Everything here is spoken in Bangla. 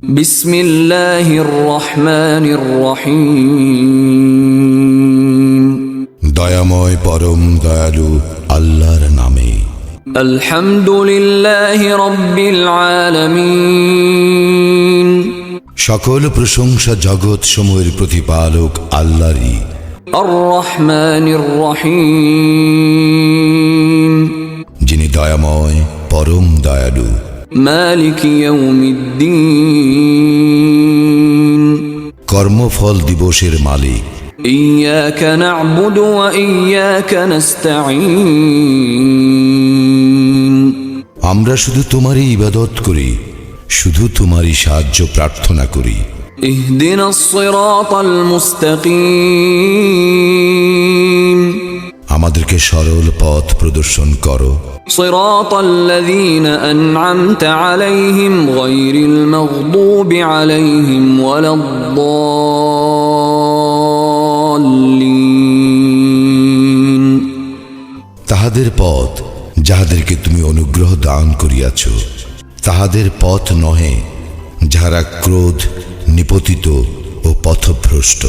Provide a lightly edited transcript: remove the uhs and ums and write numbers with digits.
বিসমিল্লাহির রহমানির রহিম। দয়াময় পরম দয়ালু আল্লাহর নামে। আলহামদুলিল্লাহি রাব্বিল আলামিন। সকল প্রশংসা জগৎ সমূহের প্রতিপালক আল্লাহরই। আর রহমানির রহিম। যিনি দয়াময় পরম দয়ালু। মালিক ইয়াউমিদ্দিন। কর্মফল দিবসের মালিক। ইয়্যাকা না'বুদু ওয়া ইয়্যাকা নাস্তাঈন। আমরা শুধু তোমারই ইবাদত করি, শুধু তোমারই সাহায্য প্রার্থনা করি। ইহদিনাস সিরাতাল মুস্তাকিম। আমাদেরকে সরল পথ প্রদর্শন করো। সিরাতাল্লাযীনা আন'আমতা আলাইহিম গায়রিল মাগদুবি আলাইহিম ওয়ালাদ-দাল্লিন। তাহাদের পথ যাহাদেরকে তুমি অনুগ্রহ দান করিয়াছ, তাহাদের পথ নহে যাহারা ক্রোধ নিপতিত ও পথভ্রষ্ট।